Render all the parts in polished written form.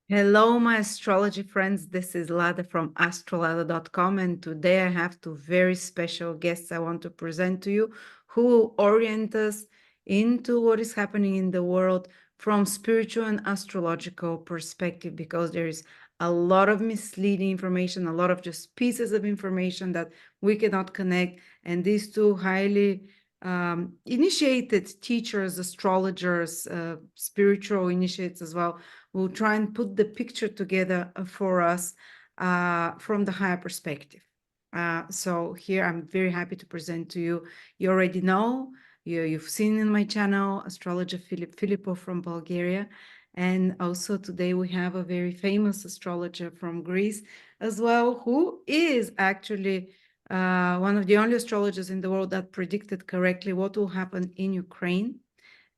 Hello, my astrology friends. This is Lada from AstroLada.com, and today I have two very special guests I want to present to you who will orient us into what is happening in the world from spiritual and astrological perspective, because there is a lot of misleading information, a lot of just pieces of information that we cannot connect. And these two highly initiated teachers, astrologers, spiritual initiates as well, will try and put the picture together for us from the higher perspective. So here I'm very happy to present to you. You already know, you've seen in my channel, astrologer Filipov from Bulgaria. And also today we have a very famous astrologer from Greece as well, who is actually one of the only astrologers in the world that predicted correctly what will happen in Ukraine.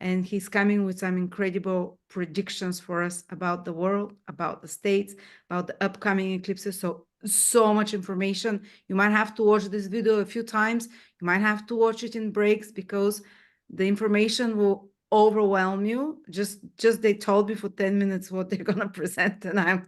And he's coming with some incredible predictions for us about the world, about the states, about the upcoming eclipses. So much information. You might have to watch this video a few times. You might have to watch it in breaks because the information will overwhelm you. Just they told me for 10 minutes what they're going to present, and I'm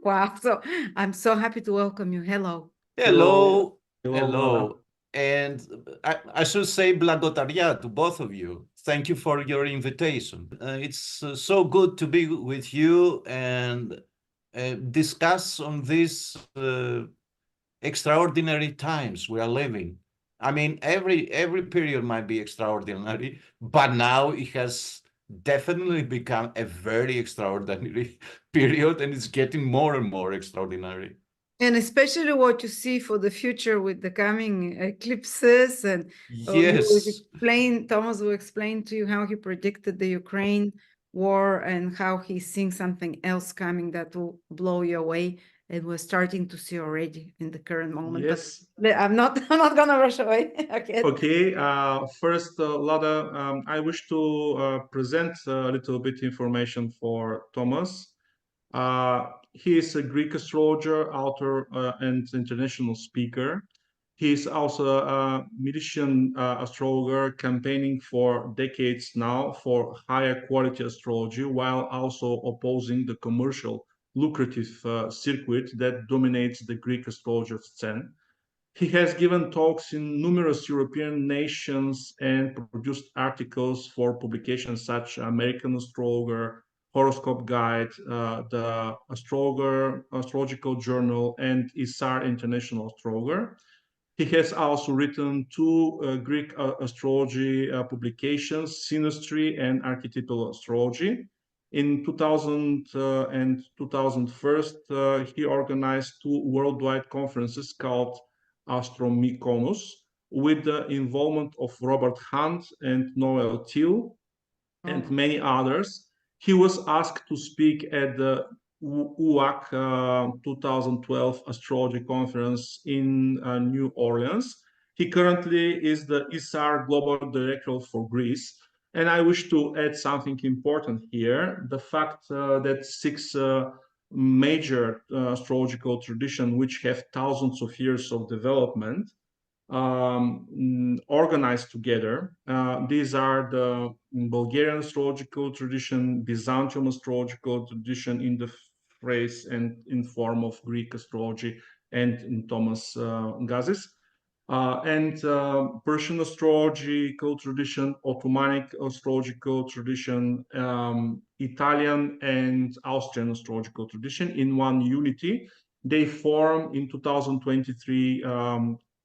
wow. So I'm so happy to welcome you. Hello. Hello, Hello, hello. And I should say Blagotaria to both of you. Thank you for your invitation. It's so good to be with you and discuss on these extraordinary times we are living. I mean, every period might be extraordinary, but now it has definitely become a very extraordinary period, and it's getting more and more extraordinary. And especially what you see for the future with the coming eclipses. And Yes. Thomas will explain to you how he predicted the Ukraine war and how he's seeing something else coming that will blow you away. And we're starting to see already in the current moment. Yes. But I'm not gonna rush away. Okay. Okay. First, Lada, I wish to present a little bit information for Thomas. He is a Greek astrologer, author, and international speaker. He is also a musician astrologer, campaigning for decades now for higher quality astrology, while also opposing the commercial, lucrative circuit that dominates the Greek astrologer scene. He has given talks in numerous European nations and produced articles for publications such as American Astrologer, Horoscope Guide, the Astrological Journal, and ISAR International Astrologer. He has also written two Greek astrology publications, Synastry and Archetypal Astrology. In 2000 and 2001, he organized two worldwide conferences called Astromykonos, with the involvement of Robert Hunt and Noel Till and many others. He was asked to speak at the UAC 2012 astrology conference in New Orleans. He currently is the ISAR Global Director for Greece. And I wish to add something important here, the fact that six major astrological traditions, which have thousands of years of development, organized together. These are the Bulgarian astrological tradition, Byzantine astrological tradition in the phrase and in form of Greek astrology and in Thomas Gazis, and Persian astrological tradition, Ottomanic astrological tradition, Italian and Austrian astrological tradition in one unity. They form in 2023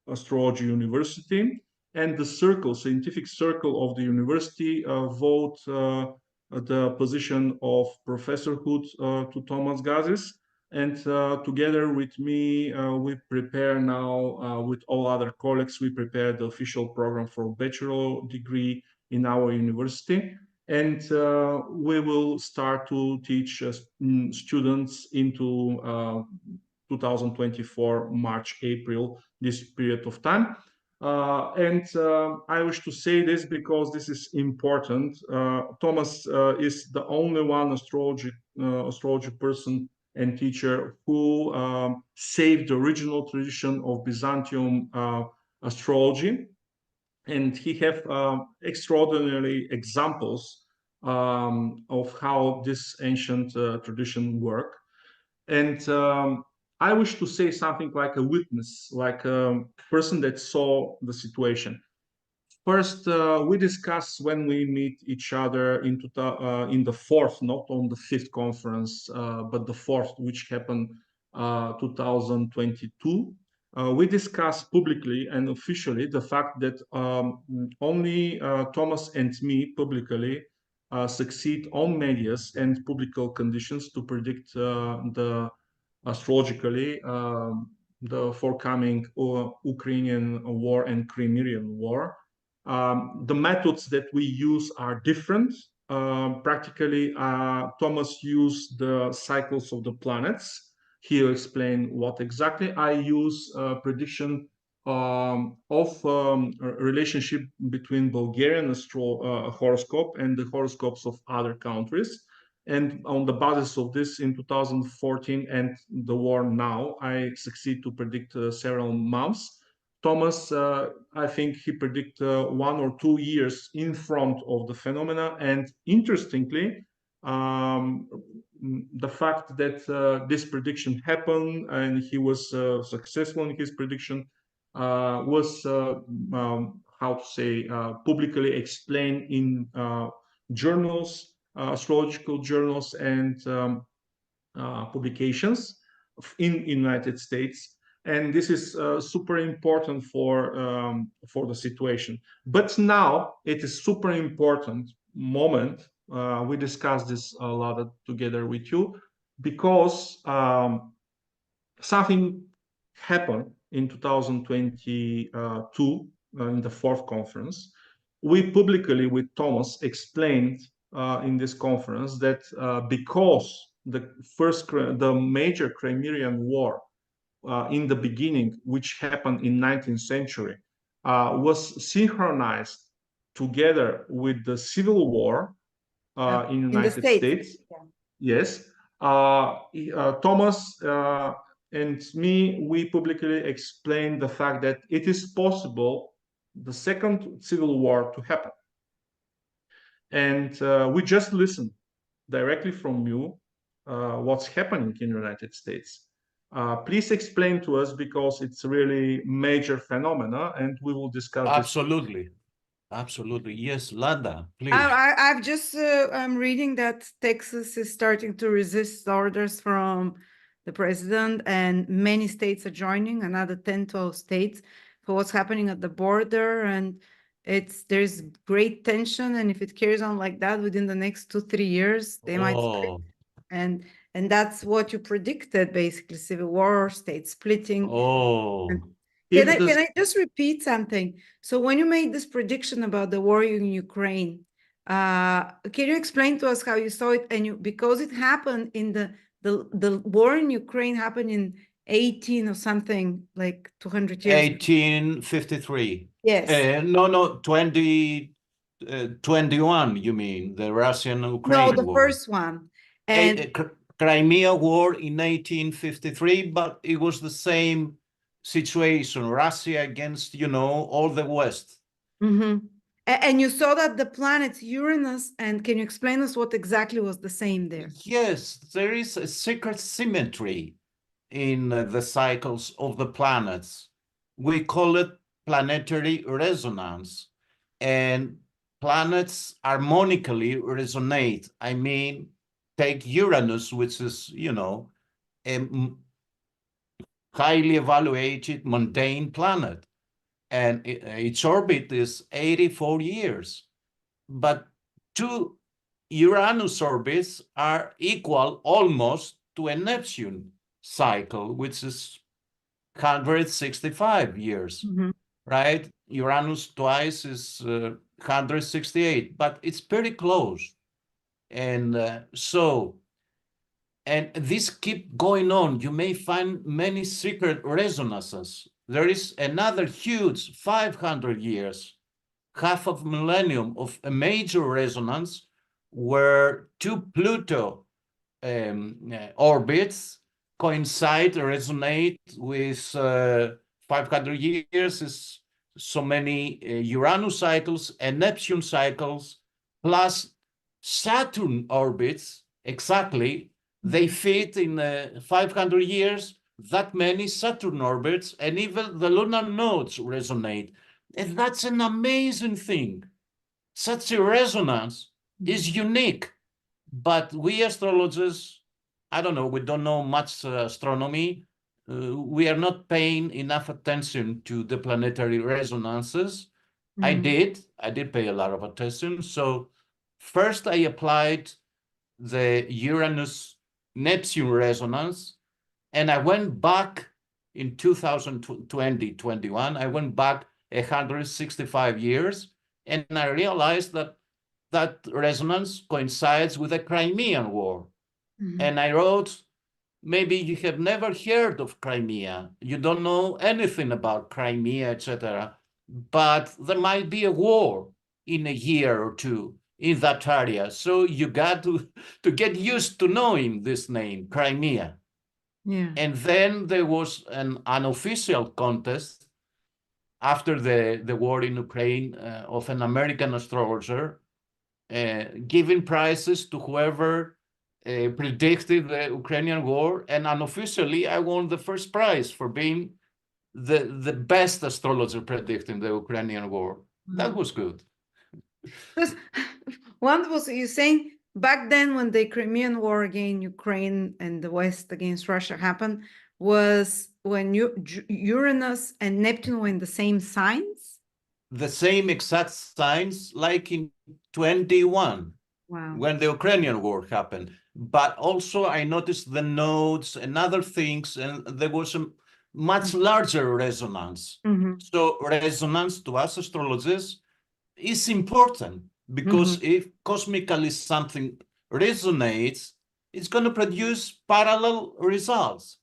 Astrology University, and the scientific circle of the university vote the position of professorhood to Thomas Gazis. And together with me, we prepare now, with all other colleagues, we prepare the official program for bachelor degree in our university. And we will start to teach students into 2024, March, April, this period of time. And I wish to say this because this is important. Thomas is the only one astrology person and teacher who saved the original tradition of Byzantium astrology. And he have extraordinary examples of how this ancient tradition work. And I wish to say something like a witness, like a person that saw the situation. First, we discuss when we meet each other in the fourth, not on the fifth conference, but the fourth, which happened 2022. We discuss publicly and officially the fact that only Thomas and me publicly succeed on medias and publical conditions to predict the astrologically the forthcoming Ukrainian war and Crimean war. The methods that we use are different. Practically, Thomas used the cycles of the planets. He'll explain what exactly. I use prediction of a relationship between Bulgarian horoscope and the horoscopes of other countries. And on the basis of this, in 2014 and the war now, I succeed to predict several months. Thomas, I think he predicted 1 or 2 years in front of the phenomena. And interestingly, the fact that this prediction happened and he was successful in his prediction was, how to say, publicly explained in journals, astrological journals, and publications in United States. And this is super important for the situation. But now it is super important moment. We discussed this a lot together with you because something happened in 2022 in the fourth conference. We publicly with Thomas explained in this conference that because the major Crimean War in the beginning, which happened in 19th century, was synchronized together with the Civil War in United States. Yeah. Yes, Thomas and me, we publicly explained the fact that it is possible the second Civil War to happen. And we just listened directly from you what's happening in the United States. Please explain to us because it's really major phenomena and we will discuss Absolutely. Absolutely. Yes, Lada, please. I've just, I'm reading that Texas is starting to resist orders from the president and many states are joining, another 10, 12 states for what's happening at the border. And there's great tension. And if it carries on like that within the next 2-3 years, they might split. And that's what you predicted, basically, civil war, state splitting. Can I just repeat something? So when you made this prediction about the war in Ukraine, can you explain to us how you saw it? And because it happened in the war in Ukraine happened in 18 or something, like 200 years. 1853. Yes. No, 2021, you mean, the Russian-Ukraine war? No, the first one. And Crimea War in 1853, but it was the same situation, Russia against, all the West. Mm-hmm. And you saw that the planets Uranus, and can you explain us what exactly was the same there? Yes, there is a secret symmetry in the cycles of the planets. We call it planetary resonance, and planets harmonically resonate. I mean, take Uranus, which is, a highly evaluated mundane planet, and its orbit is 84 years. But two Uranus orbits are equal almost to a Neptune cycle, which is 165 years, right? Uranus twice is 168, but it's pretty close. And and this keep going on. You may find many secret resonances. There is another huge 500 years, half of millennium of a major resonance where two Pluto orbits coincide, resonate with 500 years is so many Uranus cycles and Neptune cycles, plus Saturn orbits, exactly, they fit in 500 years, that many Saturn orbits, and even the lunar nodes resonate. And that's an amazing thing. Such a resonance is unique. But we astrologers, I don't know, we don't know much astronomy. We are not paying enough attention to the planetary resonances. I did pay a lot of attention. So first I applied the Uranus-Neptune resonance, and I went back in 2020-21, I went back 165 years, and I realized that that resonance coincides with the Crimean War. And I wrote, maybe you have never heard of Crimea, you don't know anything about Crimea, etc., but there might be a war in a year or two in that area. So you got to get used to knowing this name, Crimea. Yeah. And then there was an unofficial contest after the war in Ukraine of an American astrologer giving prizes to whoever predicted the Ukrainian war. And unofficially, I won the first prize for being the best astrologer predicting the Ukrainian war. That was good. Because one was you saying back then when the Crimean War against Ukraine and the West against Russia happened was when Uranus and Neptune were in the same signs? The same exact signs like in 21. Wow. When the Ukrainian war happened. But also I noticed the nodes and other things, and there was a much larger resonance. So resonance to us astrologers is important because if cosmically something resonates, it's going to produce parallel results.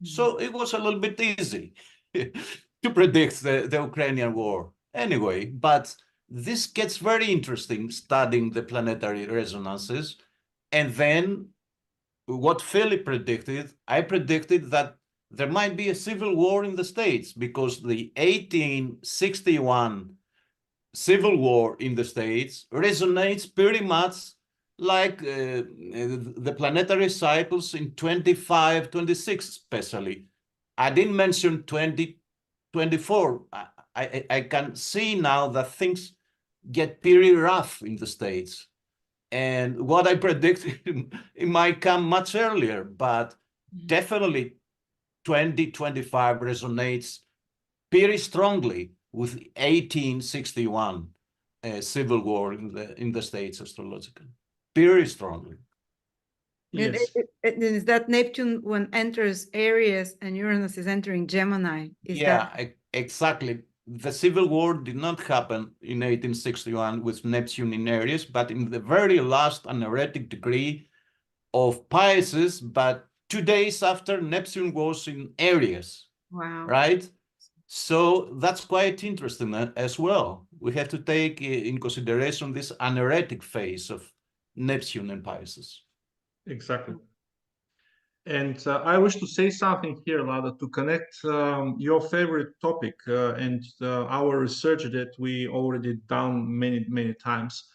So it was a little bit easy to predict the Ukrainian war. Anyway, but this gets very interesting studying the planetary resonances. And then what Philip predicted, I predicted that there might be a civil war in the States because the 1861 civil war in the States resonates pretty much like the planetary cycles in 25, 26 especially. I didn't mention 2024. I can see now that things get pretty rough in the States. And what I predicted, it might come much earlier, but definitely 2025 resonates pretty strongly with 1861 civil war in the States astrologically, very strongly. Yes. Is that Neptune when enters Aries and Uranus is entering Gemini? Exactly. The civil war did not happen in 1861 with Neptune in Aries, but in the very last anaretic degree of Pisces, but 2 days after Neptune was in Aries. Wow. Right? So that's quite interesting as well. We have to take in consideration this anaretic phase of Neptune and Pisces. Exactly. And I wish to say something here, Lada, to connect your favorite topic and our research that we already done many times.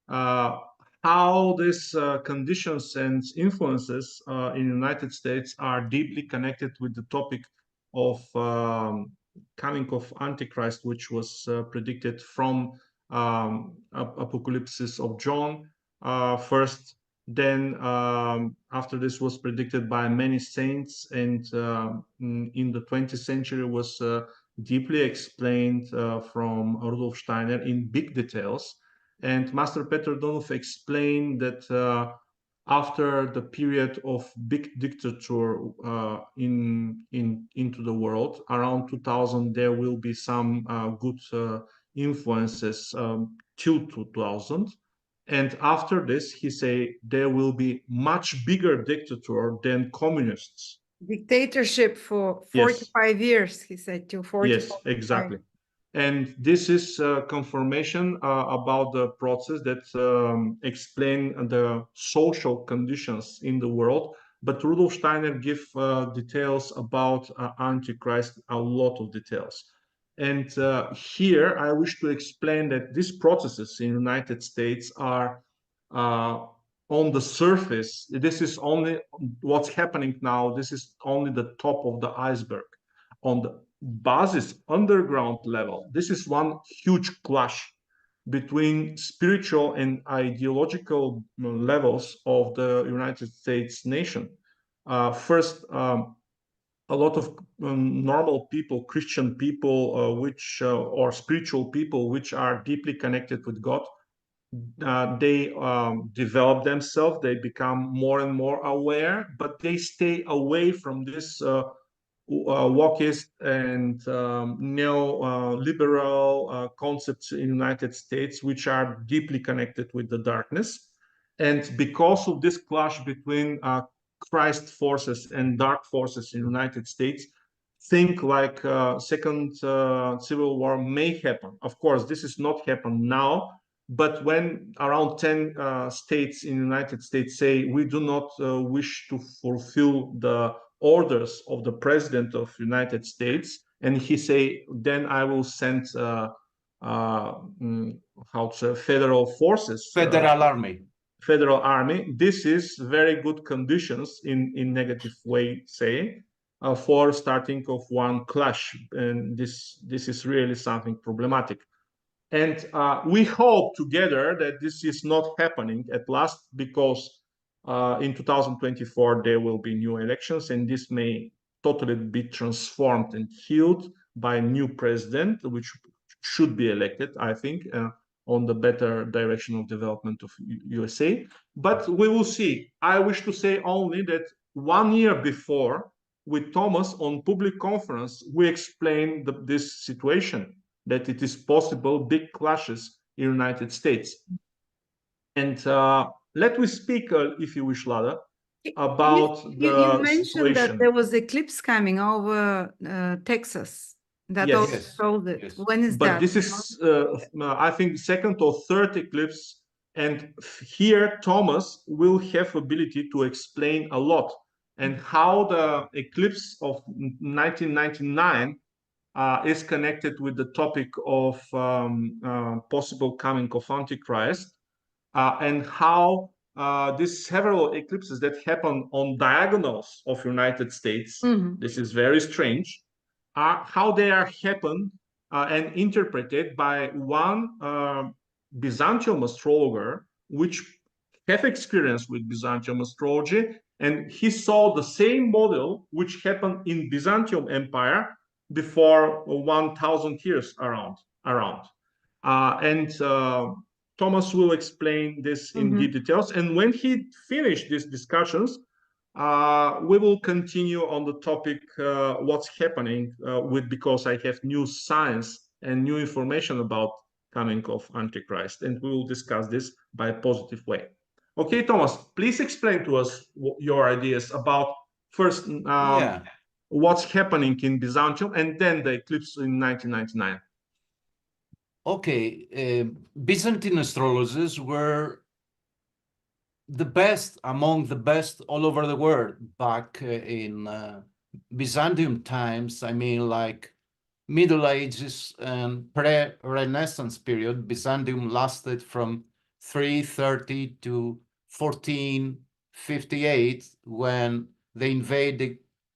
How these conditions and influences in the United States are deeply connected with the topic of coming of Antichrist, which was predicted from Apocalypse of John first. Then after this was predicted by many saints, and in the 20th century was deeply explained from Rudolf Steiner in big details. And Master Petr Donov explained that after the period of big dictator into the world, around 2000, there will be some good influences till 2000. And after this, he say there will be much bigger dictator than communists. Dictatorship for 45 years, he said, till 45. Yes, exactly. And this is confirmation about the process that explain the social conditions in the world. But Rudolf Steiner give details about Antichrist, a lot of details. And here I wish to explain that these processes in the United States are on the surface, this is only what's happening now. This is only the top of the iceberg. On the basis, underground level, this is one huge clash between spiritual and ideological levels of the United States nation. First, a lot of normal people, Christian people, or spiritual people, which are deeply connected with God, they develop themselves. They become more and more aware, but they stay away from this wokeist and neo-liberal concepts in the United States, which are deeply connected with the darkness. And because of this clash between Christ forces and dark forces in the United States, think like second civil war may happen. Of course, this is not happen now, but when around 10 states in the United States say we do not wish to fulfill the orders of the president of United States, and he say, then I will send federal forces, Federal Army. federal army. This is very good conditions in negative way, say, for starting of one clash, and this is really something problematic. And we hope together that this is not happening at last, because in 2024 there will be new elections, and this may totally be transformed and healed by a new president, which should be elected, I think, on the better direction of development of USA. But we will see. I wish to say only that 1 year before, with Thomas on public conference, we explained this situation, that it is possible big clashes in the United States. And let me speak, if you wish, Lada, about you mentioned situation. that there was eclipse coming over Texas. That Yes. also Yes. told it. Yes. When is But that? this is, I think, second or third eclipse. And here Thomas will have ability to explain a lot, and how the eclipse of 1999 is connected with the topic of possible coming of Antichrist, and how these several eclipses that happen on diagonals of United States, this is very strange, how they are happened and interpreted by one Byzantine astrologer, which have experience with Byzantine astrology, and he saw the same model which happened in Byzantine Empire before 1,000 years around. And Thomas will explain this in details. And when he finished these discussions, we will continue on the topic what's happening because I have new science and new information about coming of Antichrist, and we will discuss this by a positive way. Okay, Thomas, please explain to us your ideas about first what's happening in Byzantium, and then the eclipse in 1999. Okay, Byzantine astrologers were the best, among the best all over the world back in Byzantium times. I mean, like Middle Ages and pre-Renaissance period. Byzantium lasted from 330 to 1458, when the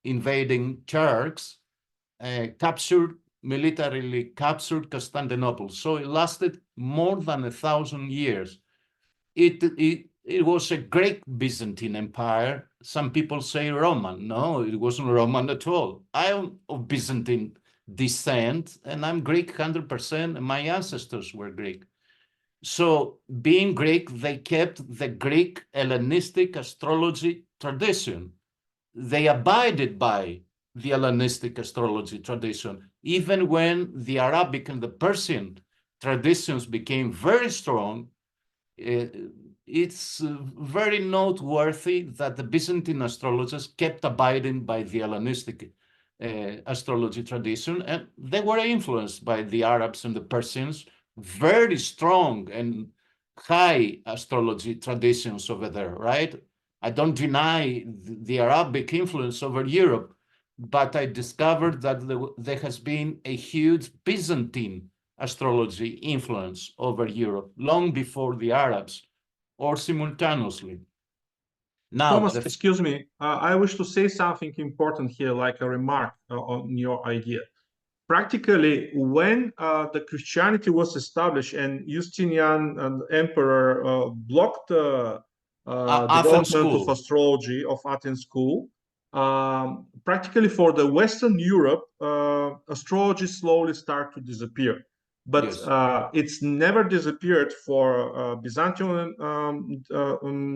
invading Turks militarily captured Constantinople. So it lasted more than 1,000 years. It was a Greek Byzantine Empire. Some people say Roman. No, it wasn't Roman at all. I am of Byzantine descent, and I'm Greek 100%, and my ancestors were Greek. So being Greek, they kept the Greek Hellenistic astrology tradition. They abided by the Hellenistic astrology tradition, even when the Arabic and the Persian traditions became very strong. It's very noteworthy that the Byzantine astrologers kept abiding by the Hellenistic astrology tradition, and they were influenced by the Arabs and the Persians, very strong and high astrology traditions over there, right? I don't deny the Arabic influence over Europe, but I discovered that there has been a huge Byzantine astrology influence over Europe long before the Arabs or simultaneously. Now, Thomas, excuse me. I wish to say something important here, like a remark on your idea. Practically, when the Christianity was established and Justinian, emperor, blocked the Athens development of school. astrology of Athens school, practically for the Western Europe, astrology slowly started to disappear. But Yes. It's never disappeared for Byzantine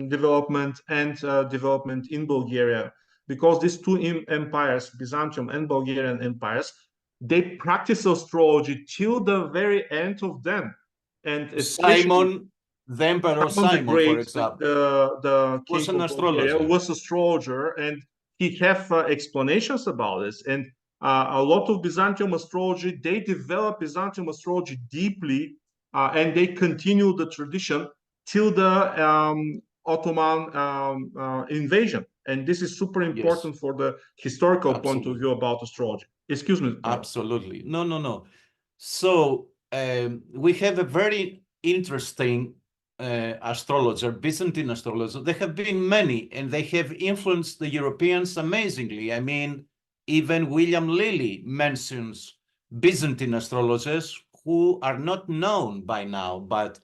development and development in Bulgaria, because these two empires, Byzantium and Bulgarian empires, they practice astrology till the very end of them, and especially Simon, the Emperor Simon the Simon, for Great, example, the was king an of Bulgaria, astrologer. was astrologer, and he have explanations about this. And a lot of Byzantium astrology, they develop Byzantium astrology deeply, and they continue the tradition till the Ottoman invasion. And this is super Yes, important for the historical point of absolutely. view about astrology. Excuse me, Thomas. Absolutely. No, no, no. So we have a very interesting astrologer, Byzantine astrologer. There have been many, and they have influenced the Europeans amazingly. I mean, even William Lilly mentions Byzantine astrologers who are not known by now, but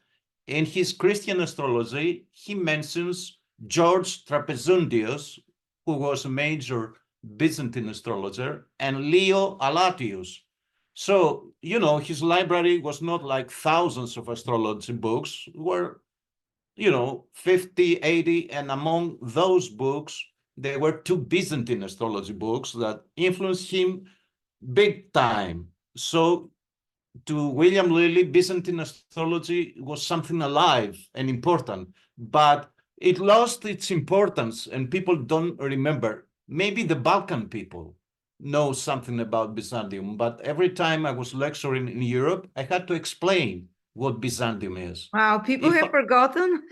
in his Christian astrology, he mentions George Trapezundius, who was a major Byzantine astrologer, and Leo Alatius. So, you know, his library was not like thousands of astrology books, were, you know, 50, 80, and among those books, there were two Byzantine astrology books that influenced him big time. So to William Lilly, Byzantine astrology was something alive and important, but it lost its importance and people don't remember. Maybe the Balkan people know something about Byzantium, but every time I was lecturing in Europe, I had to explain what Byzantium is. Wow, people If have forgotten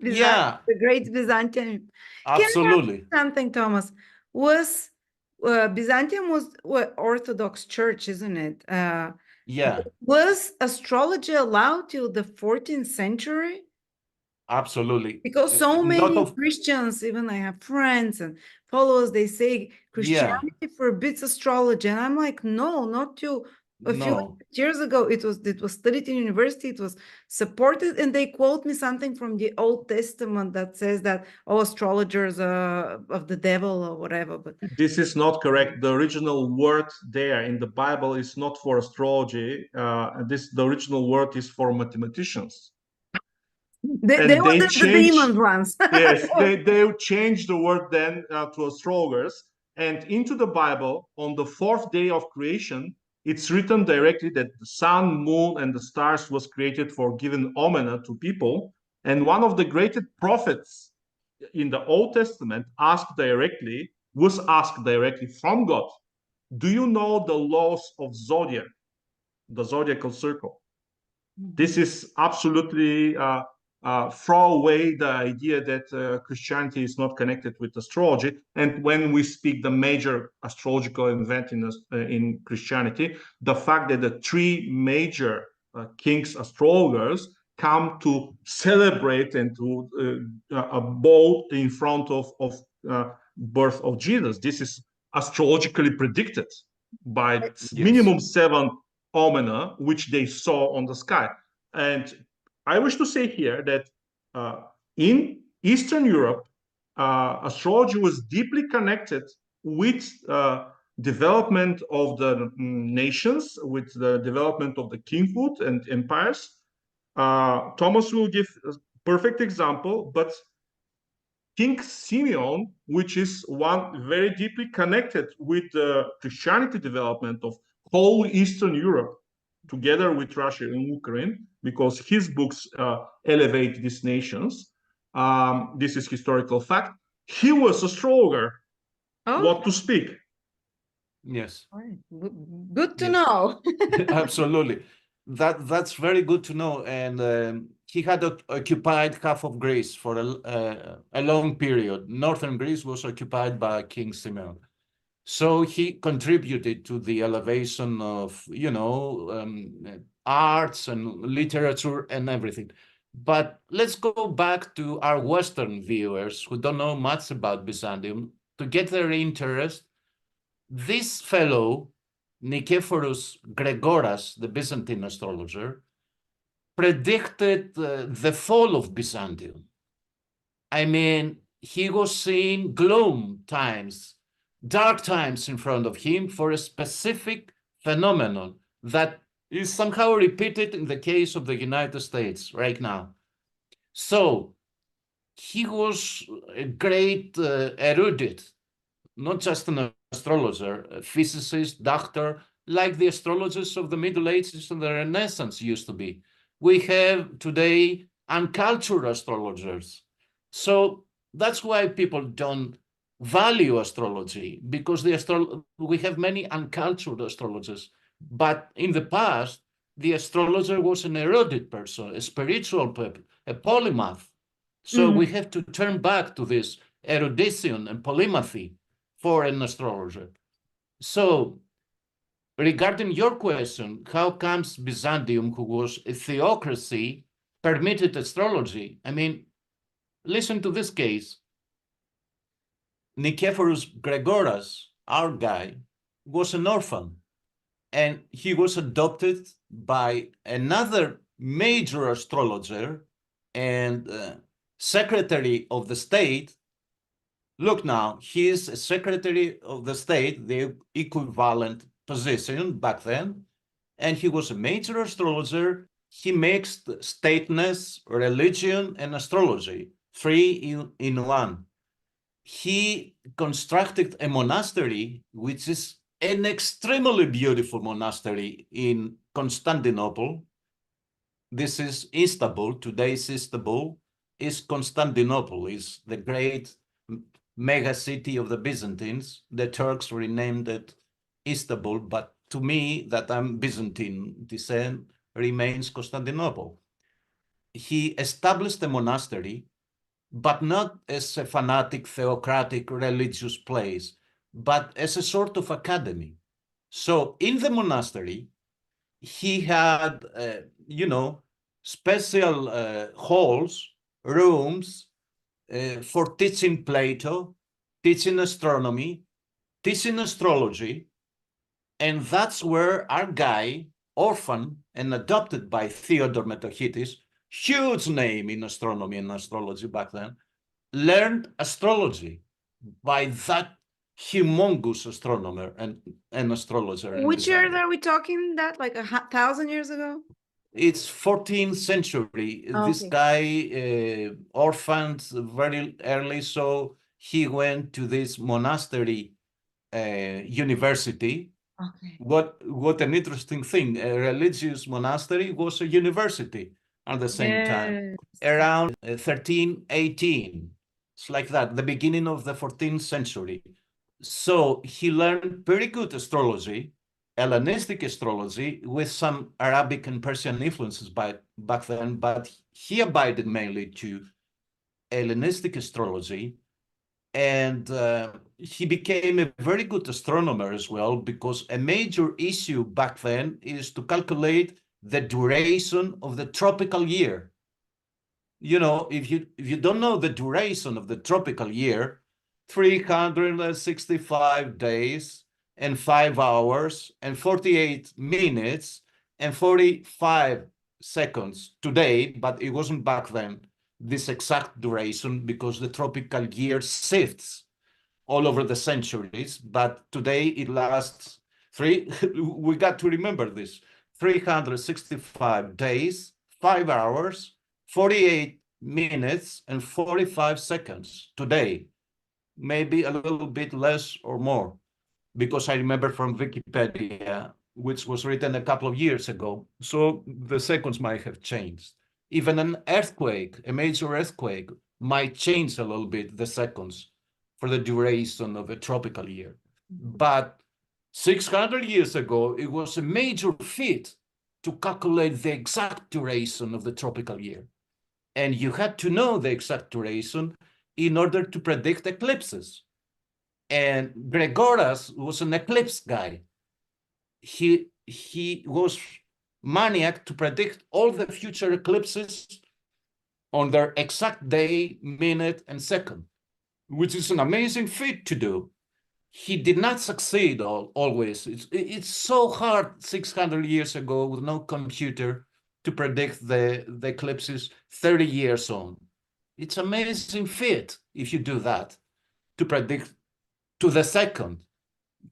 yeah, the great Byzantium. Can I ask absolutely. something, Thomas? Was Byzantium was Orthodox Church, isn't it? Yeah, Was astrology allowed till the 14th century? absolutely. Because so Not many of, Christians, even I have friends and followers, they say yeah, Christianity forbids astrology. And I'm like, no, not till a few no. years ago. It was studied in university, it was supported, and they quote me something from the Old Testament that says that, oh, astrologers of the devil or whatever. But This is not correct. The original word there in the Bible is not for astrology. The original word is for mathematicians, they and were they the demons changed. ones. Yes, they changed the word then to astrologers. And into the Bible, on the fourth day of creation, it's written directly that the sun, moon, and the stars was created for giving omena to people. And one of the greatest prophets in the Old Testament was asked directly from God, do you know the laws of zodiac, the zodiacal circle? This is absolutely throw away the idea that Christianity is not connected with astrology. And when we speak the major astrological event in Christianity, the fact that the three major kings astrologers come to celebrate and to bow in front of birth of Jesus. This is astrologically predicted by Yes, minimum 7 omena which they saw on the sky. And I wish to say here that in Eastern Europe, astrology was deeply connected with development of the nations, with the development of the kinghood and empires. Thomas will give a perfect example, but King Simeon, which is one very deeply connected with the Christianity development of whole Eastern Europe, together with Russia and Ukraine, because his books elevate these nations. This is historical fact. He was astrologer. Oh, What to speak? yes. good to Yes, know. absolutely. That's very good to know. And he had occupied half of Greece for a long period. Northern Greece was occupied by King Simeon. So he contributed to the elevation of, you know, arts and literature and everything. But let's go back to our Western viewers who don't know much about Byzantium to get their interest. This fellow, Nicephorus Gregoras, the Byzantine astrologer, predicted the fall of Byzantium. I mean, he was seeing gloom times, dark times in front of him for a specific phenomenon that is somehow repeated in the case of the United States right now. So he was a great erudite, not just an astrologer, a physicist, doctor, like the astrologers of the Middle Ages and the Renaissance used to be. We have today uncultured astrologers. So that's why people don't value astrology, because we have many uncultured astrologers. But in the past, the astrologer was an erudite person, a spiritual person, a polymath. So we have to turn back to this erudition and polymathy for an astrologer. So regarding your question, how comes Byzantium, who was a theocracy, permitted astrology? I mean, listen to this case. Nicephorus Gregoras, our guy, was an orphan, and he was adopted by another major astrologer and secretary of the state. Look now, he is a secretary of the state, the equivalent position back then, and he was a major astrologer. He mixed stateness, religion, and astrology, three in one. He constructed a monastery, which is an extremely beautiful monastery in Constantinople. This is Istanbul. Today's Istanbul is Constantinople, is the great mega city of the Byzantines. The Turks renamed it Istanbul, but to me, that I'm Byzantine descent, remains Constantinople. He established a monastery, but not as a fanatic, theocratic, religious place, but as a sort of academy. So in the monastery, he had, special halls, rooms for teaching Plato, teaching astronomy, teaching astrology. And that's where our guy, orphan and adopted by Theodore Metochitis, huge name in astronomy and astrology back then, learned astrology by that humongous astronomer and astrologer. Which years are we talking that? Like 1,000 years ago? It's 14th century. This guy orphaned very early, so he went to this monastery university. What an interesting thing. A religious monastery was a university at the same time. Around 1318. It's like that, the beginning of the 14th century. So he learned pretty good astrology, Hellenistic astrology, with some Arabic and Persian influences back then, but he abided mainly to Hellenistic astrology. And he became a very good astronomer as well, because a major issue back then is to calculate the duration of the tropical year. You know, if you don't know the duration of the tropical year, 365 days and 5 hours and 48 minutes and 45 seconds today, but it wasn't back then, this exact duration, because the tropical year shifts all over the centuries, but today it lasts we got to remember this, 365 days, 5 hours, 48 minutes, and 45 seconds today. Maybe a little bit less or more, because I remember from Wikipedia, which was written a couple of years ago, so the seconds might have changed. Even an earthquake, a major earthquake, might change a little bit the seconds for the duration of a tropical year. But 600 years ago, it was a major feat to calculate the exact duration of the tropical year. And you had to know the exact duration in order to predict eclipses. And Gregoras was an eclipse guy. He was maniac to predict all the future eclipses on their exact day, minute, and second, which is an amazing feat to do. He did not succeed always. It's so hard 600 years ago with no computer to predict the eclipses 30 years on. It's amazing feat if you do that, to predict to the second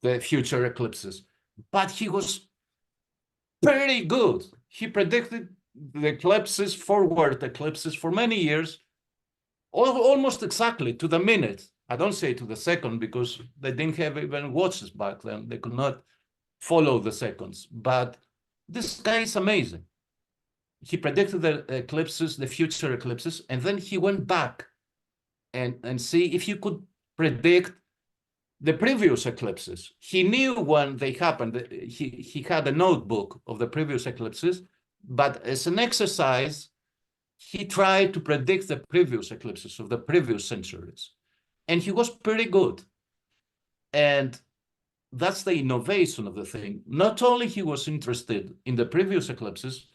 the future eclipses. But he was pretty good. He predicted the eclipses, forward eclipses, for many years, almost exactly to the minute. I don't say to the second because they didn't have even watches back then. They could not follow the seconds. But this guy is amazing. He predicted the eclipses, the future eclipses, and then he went back and see if you could predict the previous eclipses. He knew when they happened. He had a notebook of the previous eclipses, but as an exercise, he tried to predict the previous eclipses of the previous centuries. And he was pretty good. And that's the innovation of the thing. Not only he was interested in the previous eclipses,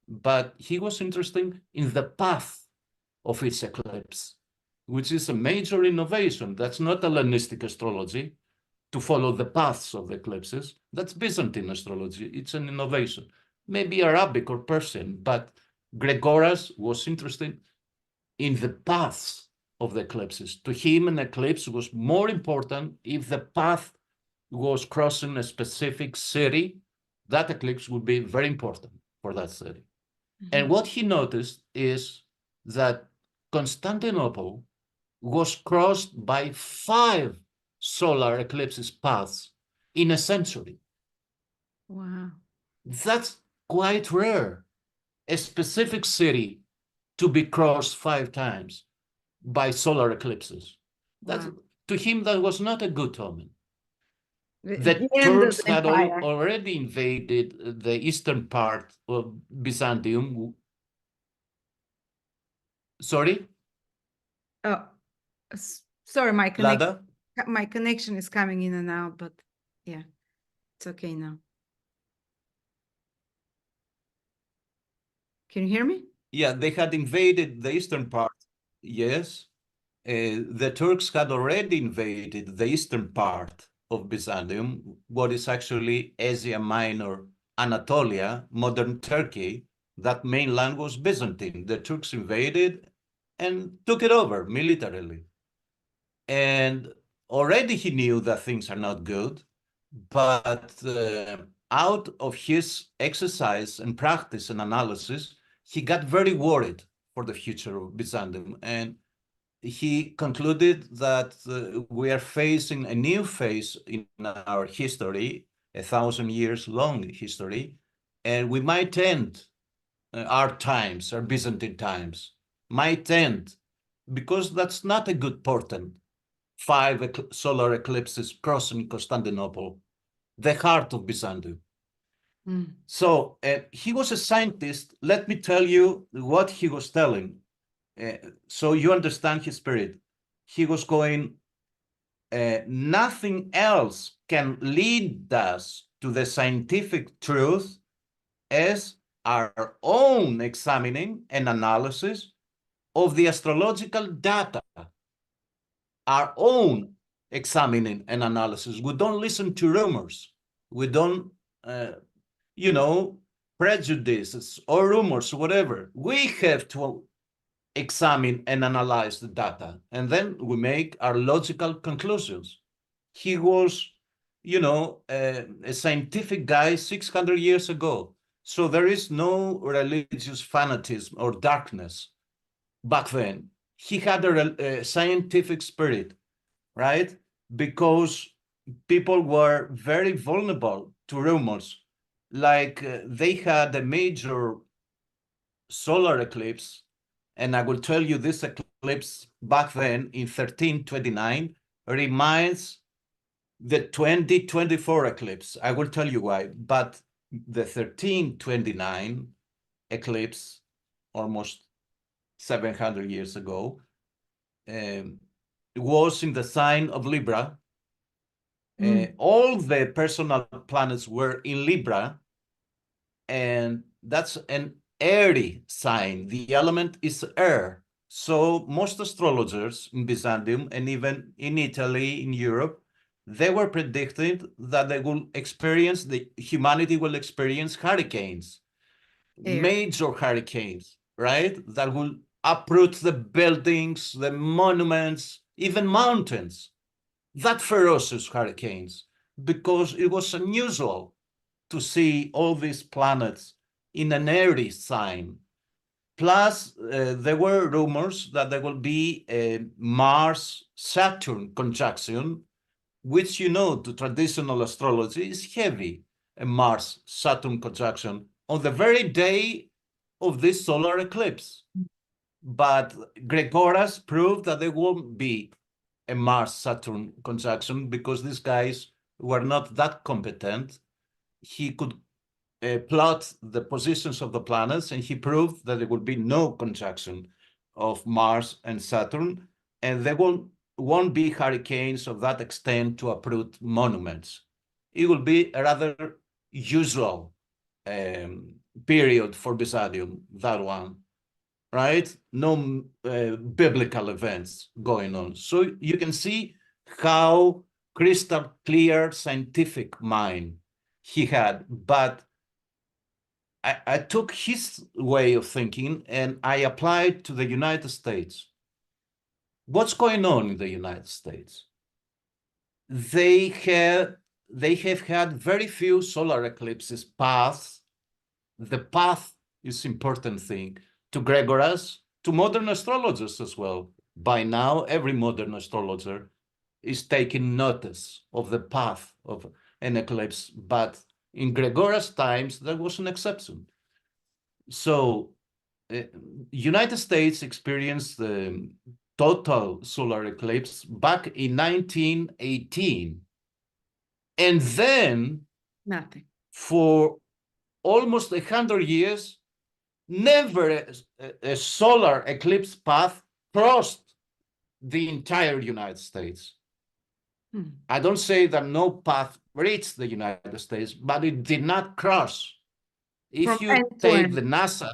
but he was interested in the path of each eclipse, which is a major innovation. That's not Hellenistic astrology, to follow the paths of the eclipses. That's Byzantine astrology. It's an innovation. Maybe Arabic or Persian, but Gregoras was interested in the paths of the eclipses. To him, an eclipse was more important if the path was crossing a specific city. That eclipse would be very important for that city. And what he noticed is that Constantinople was crossed by 5 solar eclipses paths in a century. Wow. That's quite rare. A specific city to be crossed 5 times by solar eclipses. That, Wow. to him, that was not a good omen. The The end of Turks the had empire. already invaded the eastern part of Byzantium. Sorry? Oh, sorry, my connection. Lada? My connection is coming in and out, but yeah, it's okay now. Can you hear me? Yeah, they had invaded the eastern part. Yes. The Turks had already invaded the eastern part of Byzantium, what is actually Asia Minor, Anatolia, modern Turkey. That mainland was Byzantine. The Turks invaded and took it over militarily. And already he knew that things are not good, but out of his exercise and practice and analysis, he got very worried for the future of Byzantium. And he concluded that we are facing a new phase in our history, 1,000 years long history, and we might end our times, our Byzantine times, might end, because that's not a good portent. 5 solar eclipses crossing Constantinople, the heart of Byzantium. So he was a scientist. Let me tell you what he was telling. So you understand his spirit. He was going, nothing else can lead us to the scientific truth as our own examining and analysis of the astrological data, our own examining and analysis. We don't listen to rumors. We don't, prejudices or rumors, whatever. We have to examine and analyze the data, and then we make our logical conclusions. He was, a scientific guy 600 years ago. So there is no religious fanatism or darkness back then. He had a scientific spirit, right? Because people were very vulnerable to rumors. Like they had a major solar eclipse, and I will tell you this eclipse back then in 1329 reminds the 2024 eclipse. I will tell you why, but the 1329 eclipse, almost 700 years ago, was in the sign of Libra. All the personal planets were in Libra, and airy sign. The element is air. So most astrologers in Byzantium and even in Italy, in Europe, they were predicting that humanity will experience hurricanes, major hurricanes, right? That will uproot the buildings, the monuments, even mountains. That ferocious hurricanes, because it was unusual to see all these planets in an airy sign. Plus, there were rumors that there will be a Mars-Saturn conjunction, which, you know, to traditional astrology is heavy, a Mars-Saturn conjunction on the very day of this solar eclipse. But Gregoras proved that there won't be a Mars-Saturn conjunction because these guys were not that competent. He could plot the positions of the planets, and he proved that there would be no conjunction of Mars and Saturn, and there won't be hurricanes of that extent to uproot monuments. It will be a rather usual period for Byzantium, that one, right? No biblical events going on. So you can see how crystal clear scientific mind he had, but I took his way of thinking and I applied to the United States. What's going on in the United States? They have had very few solar eclipses paths. The path is important thing to Gregoras, to modern astrologers as well. By now, every modern astrologer is taking notice of the path of an eclipse, but in Gregoras' times, there was an exception. So, United States experienced the total solar eclipse back in 1918. And then, nothing. For almost 100 years, never a solar eclipse path crossed the entire United States. I don't say that no path reached the United States, but it did not cross. If you take the NASA,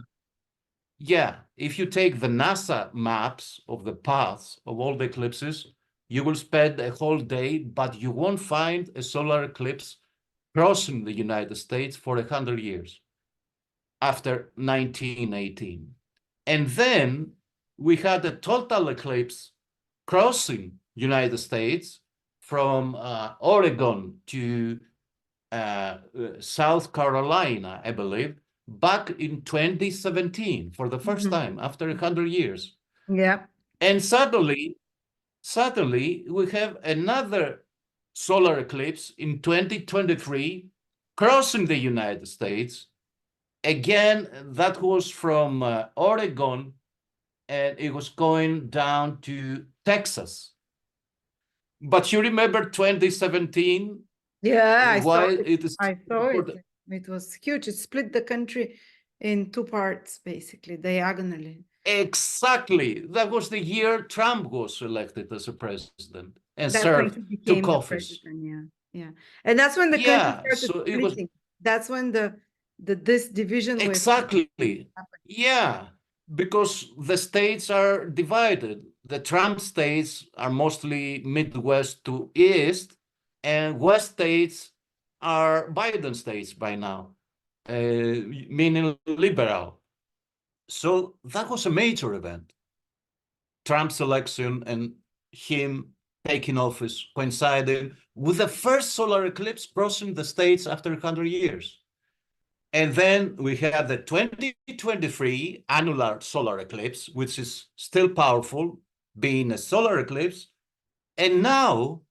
if you take the NASA maps of the paths of all the eclipses, you will spend a whole day, but you won't find a solar eclipse crossing the United States for 100 years after 1918. And then we had a total eclipse crossing United States from Oregon to South Carolina, I believe, back in 2017 for the first time after 100 years. Yeah. And suddenly we have another solar eclipse in 2023 crossing the United States. Again, that was from Oregon, and it was going down to Texas. But you remember 2017? Yeah, I saw it. I saw it. It was huge. It split the country in two parts, basically, diagonally. Exactly. That was the year Trump was elected as a president and That's served, when he became took the office. president, yeah. And that's when the country started so splitting. it was That's when this division was exactly happened. Yeah, because the states are divided. The Trump states are mostly Midwest to East, and West states are Biden states by now, meaning liberal. So that was a major event. Trump's election and him taking office coincided with the first solar eclipse crossing the states after 100 years. And then we had the 2023 annular solar eclipse, which is still powerful, being a solar eclipse. And now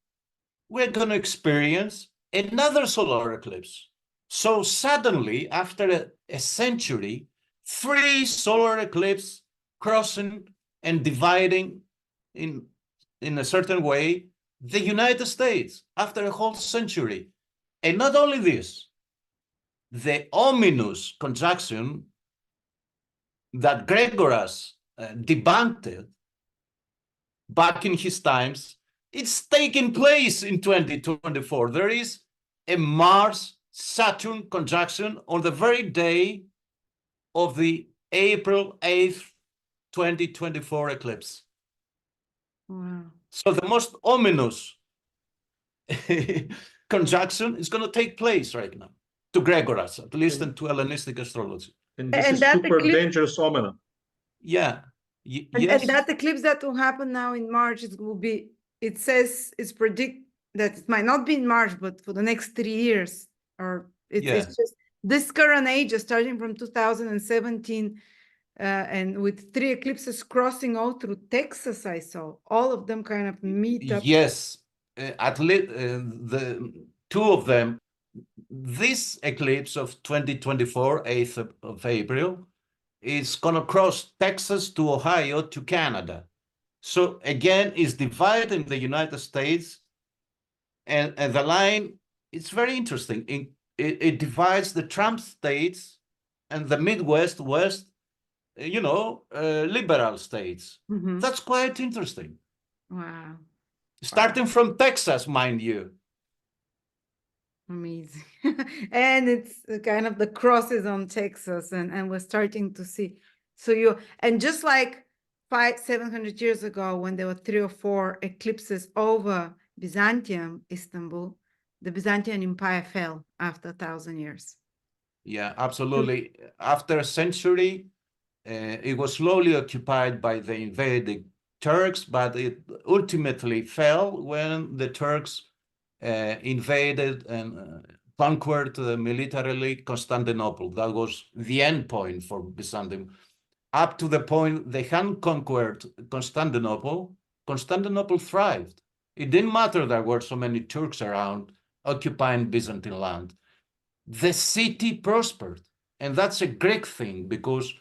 we're going to experience another solar eclipse. So suddenly, after a century, 3 solar eclipses crossing and dividing in a certain way the United States after a whole century. And not only this, the ominous conjunction that Gregoras debunked back in his times, it's taking place in 2024. There is a Mars-Saturn conjunction on the very day of the April 8th, 2024 eclipse. Wow. So the most ominous conjunction is going to take place right now, to Gregoras, at least, and to Hellenistic astrology. And this And is that super eclipse, dangerous omen. Yeah. and Yes. that eclipse that will happen now in March, it will be, it says it's predict that it might not be in March, but for the next 3 years, or it's just this current age, starting from 2017, and with 3 eclipses crossing all through Texas, I saw all of them kind of meet up. Yes, at least the two of them. This eclipse of 2024, 8th of April, is going to cross Texas to Ohio to Canada. So again, it's dividing the United States, and the line, it's very interesting. It divides the Trump states and the Midwest, West, liberal states. Mhm. That's quite interesting. Wow, Starting from Texas, mind you. amazing. And it's kind of the crosses on Texas, and we're starting to see. So and just like 700 years ago, when there were 3 or 4 eclipses over Byzantium, Istanbul, the Byzantine Empire fell after 1,000 years. Yeah, absolutely. After a century, it was slowly occupied by the invading Turks, but it ultimately fell when the Turks invaded and conquered militarily Constantinople. That was the end point for Byzantium. Up to the point they hadn't conquered Constantinople, Constantinople thrived. It didn't matter there were so many Turks around occupying Byzantine land. The city prospered. And that's a Greek thing, because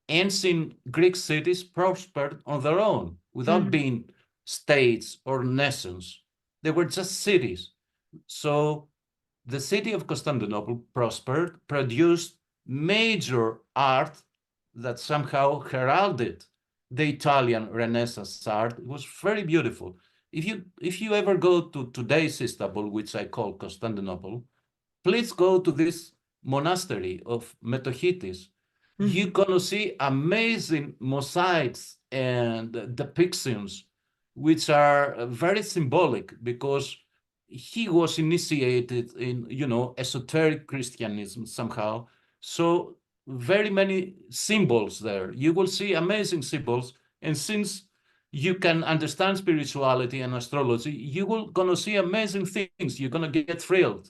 ancient Greek cities prospered on their own without being states or nations. They were just cities. So the city of Constantinople prospered, produced major art that somehow heralded the Italian Renaissance art. It was very beautiful. If you ever go to today's Istanbul, which I call Constantinople, please go to this monastery of Metochitis. You're going to see amazing mosaics and depictions, which are very symbolic, because he was initiated in, esoteric Christianism somehow. So very many symbols there. You will see amazing symbols. And since you can understand spirituality and astrology, you will going to see amazing things. You're going to get thrilled.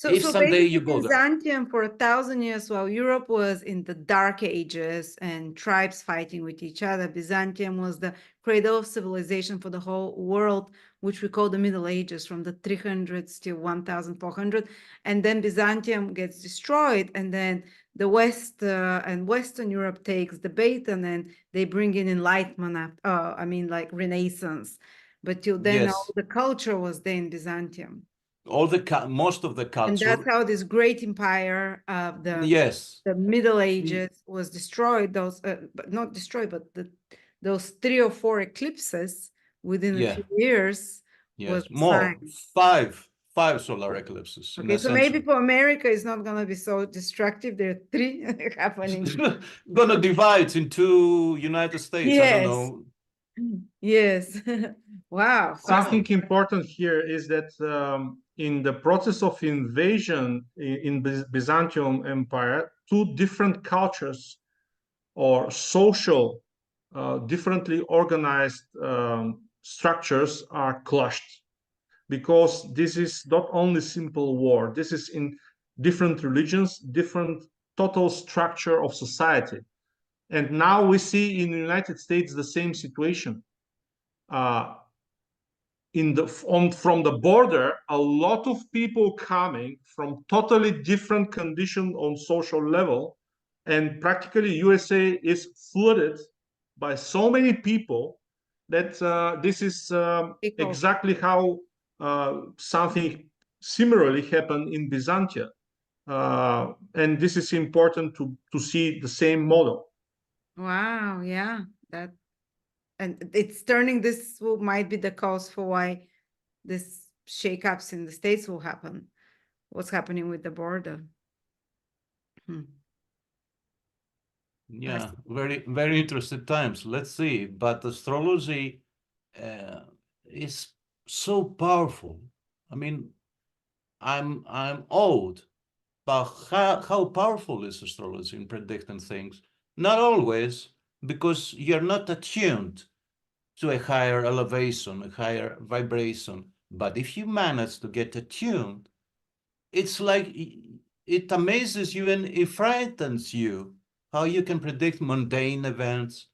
If So someday basically, you go there. Byzantium for 1,000 years, while Europe was in the Dark Ages and tribes fighting with each other, Byzantium was the cradle of civilization for the whole world, which we call the Middle Ages, from the 300s to 1,400. And then Byzantium gets destroyed, and then the West and Western Europe takes the bait, and then they bring in Enlightenment, like Renaissance. But till then, all Yes. the culture was there in Byzantium. Most of the And culture. that's how this great empire of Yes. the Middle Ages was destroyed. But not destroyed, but those 3 or 4 eclipses within a few years was Yes. More. sign. Five solar eclipses in Okay, a so maybe century. for America, it's not going to be so destructive. There are 3 happening. Gonna divide into United States. I don't Yes. know. Yes. Wow. Something important here is that in the process of invasion in Byzantium Empire, 2 different cultures or social, differently organized structures are clashed, because this is not only simple war. This is in different religions, different total structure of society. And now we see in the United States the same situation. From the border, a lot of people coming from totally different condition on social level, and practically USA is flooded by so many people that this is exactly how something similarly happened in Byzantium. And this is important to see the same model. Wow. Yeah. And it's turning, might be the cause for why this shakeups in the States will happen. What's happening with the border? Yeah, very interesting times. Let's see. But astrology is so powerful. I mean, I'm old, but how powerful is astrology in predicting things? Not always, because you're not attuned to a higher elevation, a higher vibration. But if you manage to get attuned, it's like it amazes you and it frightens you how you can predict mundane events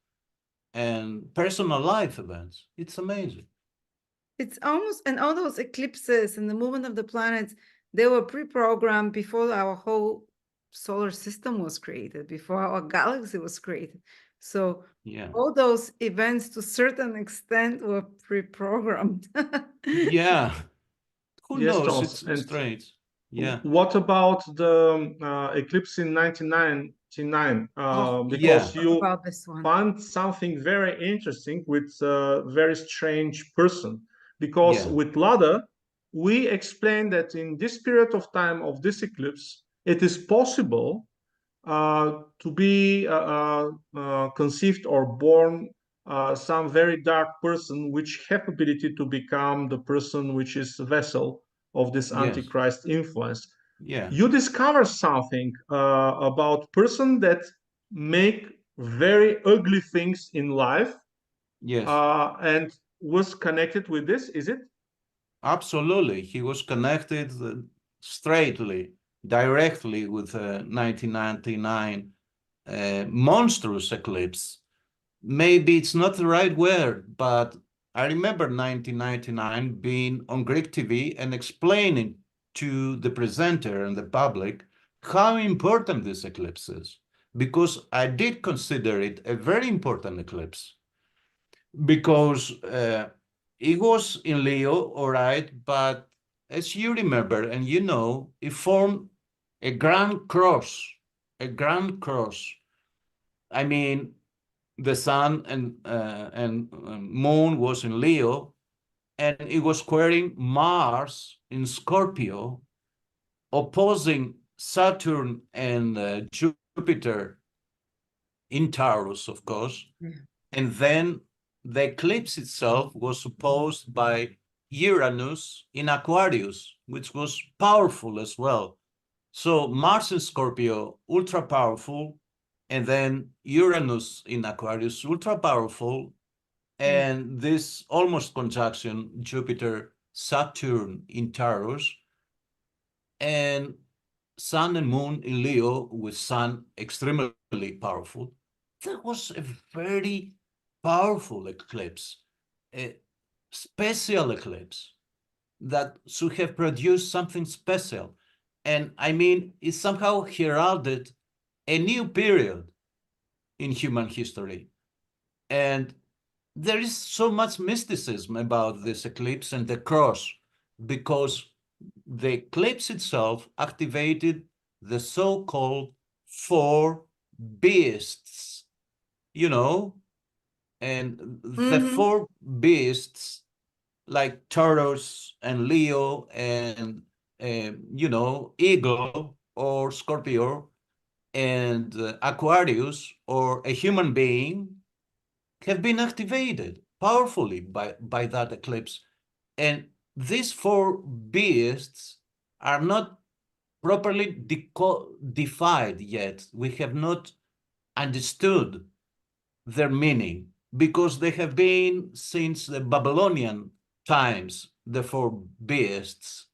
and personal life events. It's amazing. It's almost, and all those eclipses and the movement of the planets, they were pre-programmed before our whole solar system was created, before our galaxy was created. So Yeah. all those events, to a certain extent, were pre-programmed. Yeah. Who Yes, knows? Thomas. It's And strange. Yeah. what about the eclipse in 1999? Oh, Yeah. Because talk you about this one. found something very interesting with a very strange person. Because Yeah. with Lada, we explained that in this period of time of this eclipse, it is possible to be conceived or born some very dark person which have ability to become the person which is the vessel of this Yes. antichrist influence. Yeah. You discover something about person that make very ugly things in life Yes. and was connected with this, is it? Absolutely. He was connected straightly, directly with 1999 monstrous eclipse. Maybe it's not the right word, but I remember 1999 being on Greek TV and explaining to the presenter and the public how important this eclipse is, because I did consider it a very important eclipse, because it was in Leo, all right, but as you remember and you know, it formed a grand cross, a grand cross. I mean, the sun and moon was in Leo, and it was squaring Mars in Scorpio, opposing Saturn and Jupiter in Taurus, of course. Yeah. And then the eclipse itself was opposed by Uranus in Aquarius, which was powerful as well. So Mars in Scorpio, ultra powerful, and then Uranus in Aquarius, ultra powerful, and this almost conjunction Jupiter Saturn in Taurus, and Sun and Moon in Leo with Sun extremely powerful. That was a very powerful eclipse, a special eclipse that should have produced something special. And I mean, it somehow heralded a new period in human history. And there is so much mysticism about this eclipse and the cross, because the eclipse itself activated the so-called four beasts, you know, and the four beasts, like Taurus and Leo and, Eagle or Scorpio and Aquarius or a human being, have been activated powerfully by that eclipse. And these four beasts are not properly defined yet. We have not understood their meaning, because they have been since the Babylonian times, the four beasts,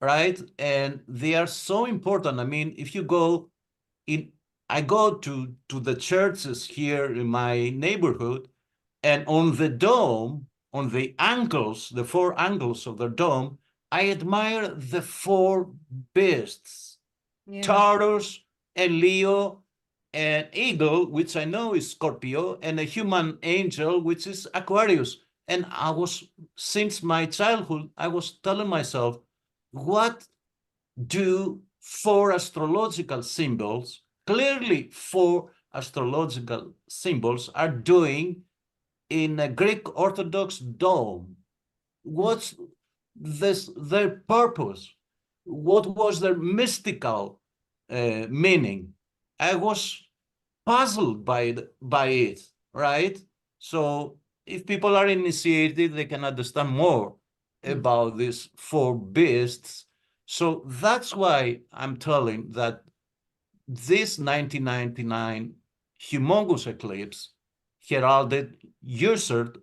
right? And they are so important. I mean, if you go in, I go to the churches here in my neighborhood, and on the dome, on the angles, the four angles of the dome, I admire the four beasts, Yeah. Taurus and Leo and Eagle, which I know is Scorpio, and a human angel, which is Aquarius. And I was, since my childhood, I was telling myself, what do four astrological symbols, clearly four astrological symbols, are doing in a Greek Orthodox dome? What's their purpose? What was their mystical meaning? I was puzzled by it, right? So if people are initiated, they can understand more about these four beasts. So that's why I'm telling that this 1999 humongous eclipse heralded, ushered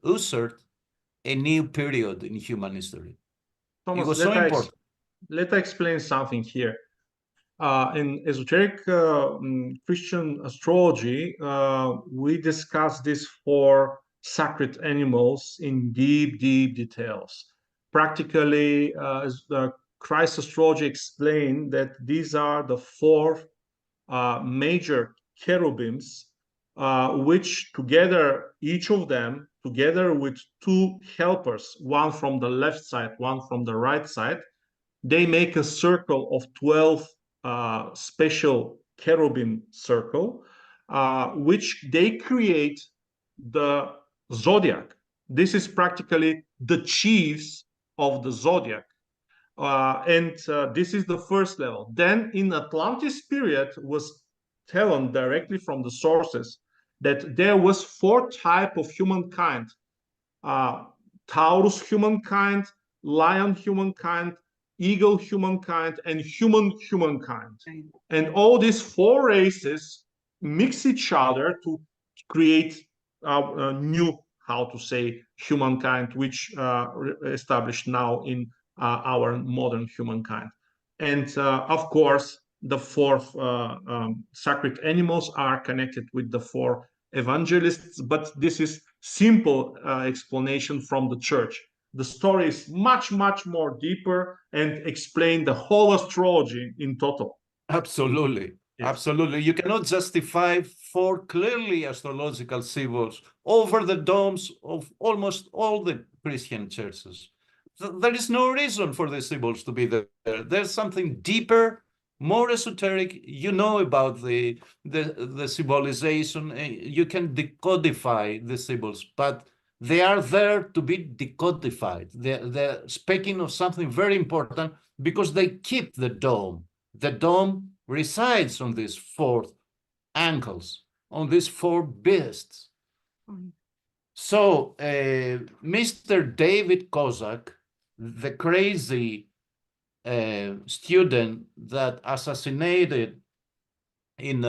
a new period in human history. It Thomas, was so important. let I explain something here. In esoteric Christian astrology, we discuss these four sacred animals in deep, deep details. Practically, as the Christ astrology explained, that these are the four major cherubims, which together, each of them, together with two helpers, one from the left side, one from the right side, they make a circle of 12 special cherubim circle, which they create the zodiac. This is practically the chiefs of the zodiac. And this is the first level. Then in Atlantis period was telling directly from the sources that there was four type of humankind: uh, Taurus humankind, lion humankind, eagle humankind, and humankind. And all these four races mix each other to create a new, how to say, humankind, which established now in our modern humankind. And of course, the four sacred animals are connected with the four evangelists, but this is simple explanation from the church. The story is much, much more deeper and explain the whole astrology in total. Absolutely. Yes. Absolutely. You cannot justify four clearly astrological symbols over the domes of almost all the Christian churches. There is no reason for the symbols to be there. There's something deeper, more esoteric. You know about the symbolization. You can decodify the symbols, but they are there to be decodified. They're speaking of something very important because they keep the dome. The dome resides on these four ankles, on these four beasts. So Mr. David Kozak, the crazy student that assassinated in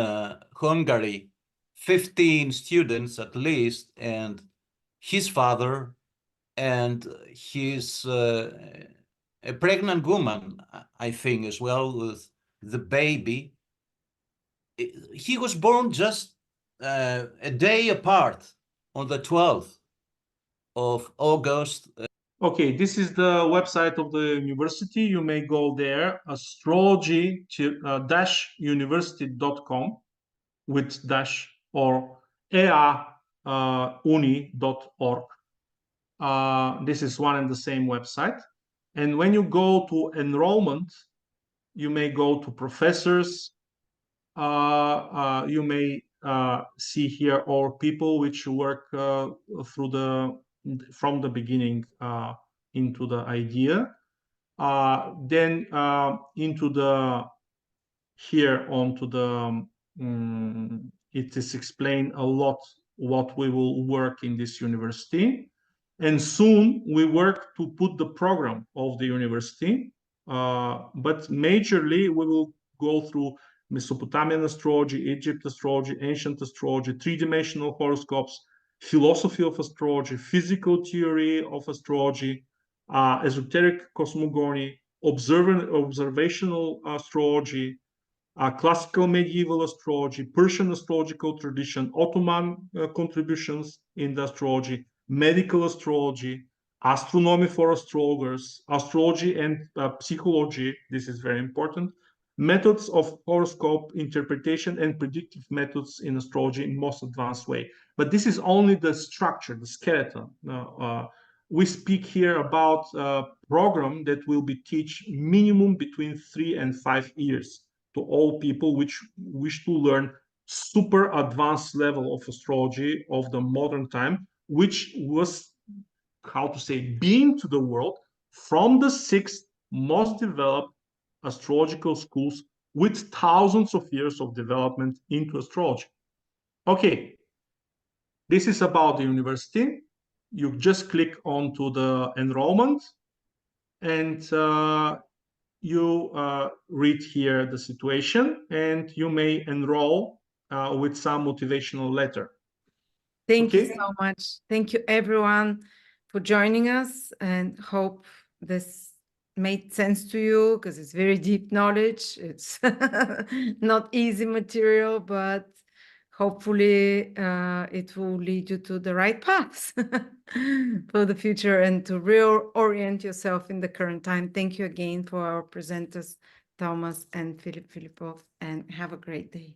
Hungary 15 students at least, and his father and his a pregnant woman, I think, as well, with the baby. He was born just a day apart, on the 12th of August. Okay, this is the website of the university. You may go there, astrology-university.com with dash, or eauni.org. This is one and the same website. And when you go to enrollment, you may go to professors. You may see here all people which work from the beginning into the idea. Then into the here onto the it is explained a lot what we will work in this university. And soon we work to put the program of the university, but majorly we will go through Mesopotamian astrology, Egypt astrology, ancient astrology, three-dimensional horoscopes, philosophy of astrology, physical theory of astrology, esoteric cosmogony, observational astrology, classical medieval astrology, Persian astrological tradition, Ottoman contributions in the astrology, medical astrology, astronomy for astrologers, astrology and psychology. This is very important. Methods of horoscope interpretation and predictive methods in astrology in most advanced way. But this is only the structure, the skeleton. We speak here about a program that will be teach minimum between 3 and 5 years to all people which wish to learn super advanced level of astrology of the modern time, which was, how to say, being to the world from the 6 most developed astrological schools with thousands of years of development into astrology. Okay, this is about the university. You just click onto the enrollment, and you read here the situation, and you may enroll with some motivational letter. Thank you Okay. so much. Thank you, everyone, for joining us, and hope this made sense to you, because it's very deep knowledge. It's not easy material, but hopefully it will lead you to the right paths for the future and to reorient yourself in the current time. Thank you again for our presenters, Thomas and Filip Filipov, and have a great day.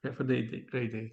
Have a great day.